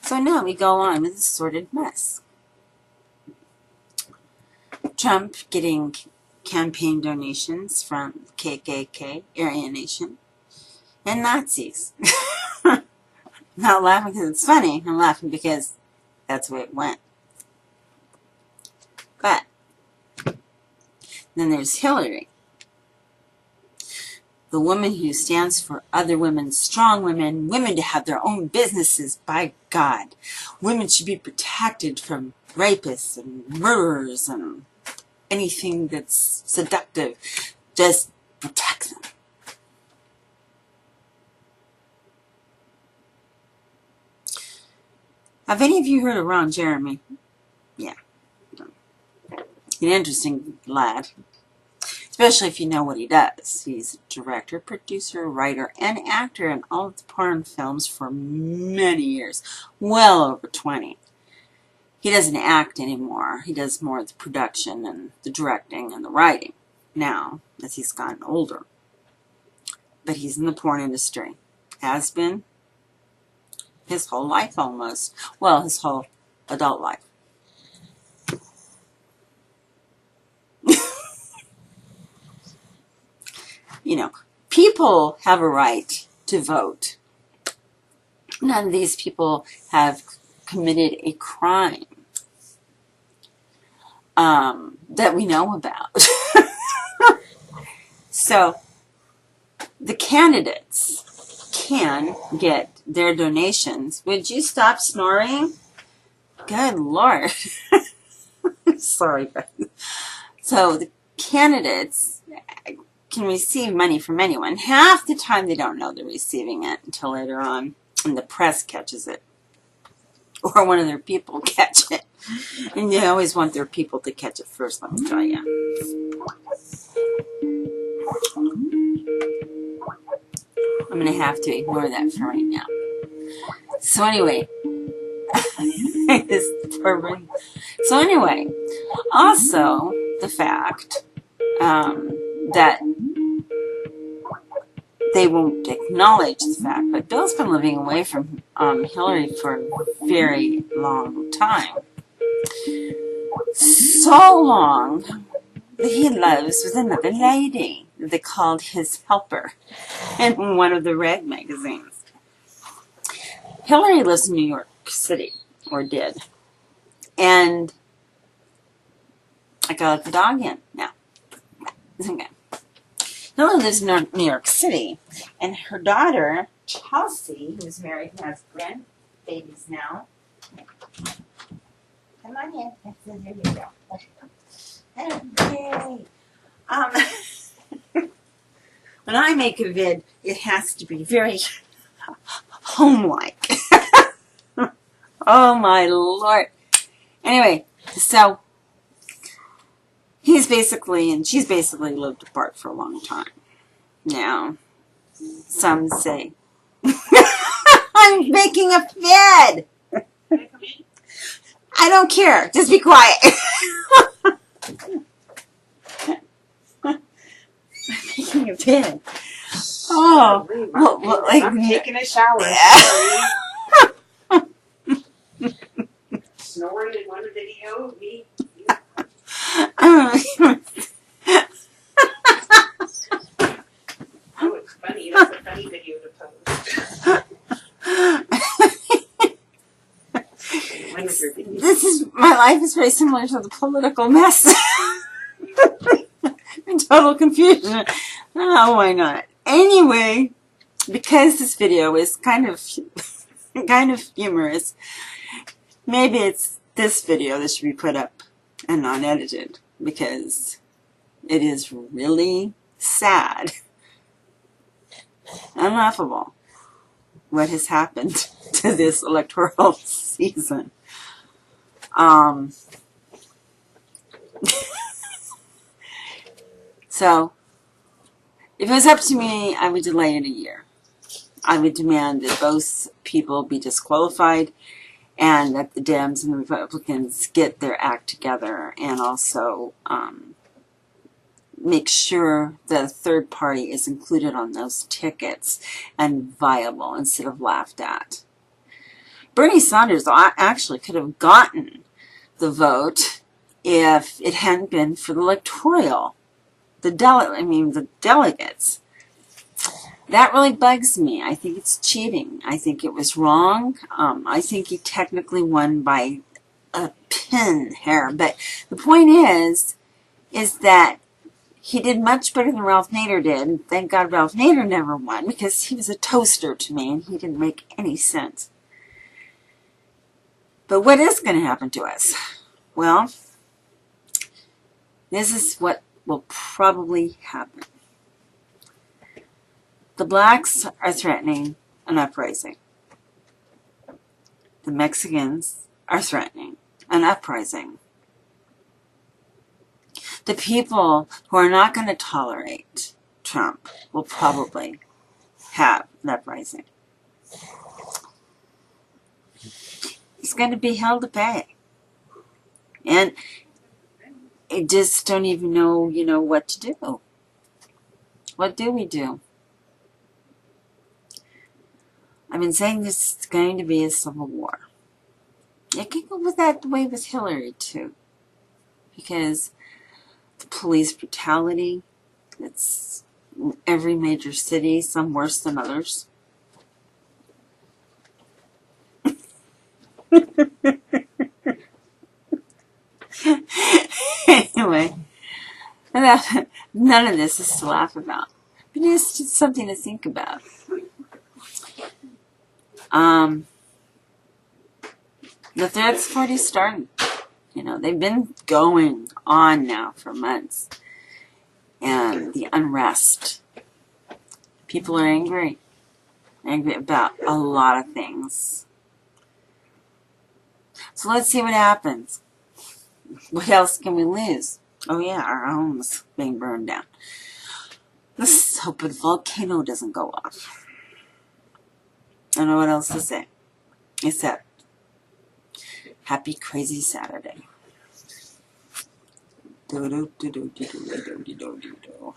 So now we go on with the sordid mess. Trump getting campaign donations from KKK, Aryan Nation, and Nazis. I'm not laughing because it's funny. I'm laughing because that's where it went. But then there's Hillary, the woman who stands for other women, strong women, women to have their own businesses. By God, women should be protected from rapists and murderers and anything that's seductive. Just protect them. Have any of you heard of Ron Jeremy? Yeah. An interesting lad. Especially if you know what he does. He's a director, producer, writer, and actor in all of the porn films for many years. Well over 20. He doesn't act anymore. He does more of the production and the directing and the writing now as he's gotten older. But he's in the porn industry. Has been his whole life almost. Well, his whole adult life. You know, people have a right to vote. None of these people have committed a crime that we know about. So the candidates can get their donations. Would you stop snoring? Good Lord. Sorry, guys. So the candidates can receive money from anyone. Half the time they don't know they're receiving it until later on, and the press catches it. Or one of their people catch it. And they always want their people to catch it first, let me tell you. I'm going to have to ignore that for right now. So anyway. So anyway, also the fact that they won't acknowledge the fact, but Bill's been living away from Hillary for a very long time. So long that he lives with another lady that they called his helper in one of the rag magazines. Hillary lives in New York City, or did. And I gotta let the dog in now. Okay. Hillary lives in New York City, and her daughter, Chelsea, who's married and has grandbabies now. Come on in. There you go. Okay. When I make a vid, it has to be very home-like. Oh, my Lord. Anyway, so he's basically, and she's basically lived apart for a long time. Now, some say, I'm making a vid. I don't care. Just be quiet. I'm making a vid. Oh, well, like I'm taking a shower. Yeah. Snoring in one video. Oh, it's funny. That's a funny video to post. This is, my life is very similar to the political mess. Total confusion. Oh, why not? Anyway, because this video is kind of humorous, maybe it's this video that should be put up and not edited, because it is really sad and laughable what has happened to this electoral season. So, if it was up to me, I would delay it a year. I would demand that both people be disqualified and that the Dems and the Republicans get their act together, and also make sure that a third party is included on those tickets and viable instead of laughed at. Bernie Sanders actually could have gotten the vote if it hadn't been for the electoral, the delegates. That really bugs me. I think it's cheating. I think it was wrong. I think he technically won by a pin hair. But the point is that he did much better than Ralph Nader did. And thank God Ralph Nader never won, because he was a toaster to me and he didn't make any sense. But what is going to happen to us? Well, this is what will probably happen. The blacks are threatening an uprising. The Mexicans are threatening an uprising. The people who are not going to tolerate Trump will probably have an uprising. He's going to be held to pay. And I just don't even know, what to do. What do we do? I've been saying this is going to be a civil war. It could go with that way with Hillary, too. Because the police brutality, it's in every major city, some worse than others. Anyway, none of this is to laugh about. But it's just something to think about. The threats have already started. They've been going on now for months. And the unrest. People are angry. Angry about a lot of things. So let's see what happens. What else can we lose? Oh yeah, our home's being burned down. Let's hope the volcano doesn't go off. I don't know what else to say. Except, happy crazy Saturday. Do do do do do do do do do do do.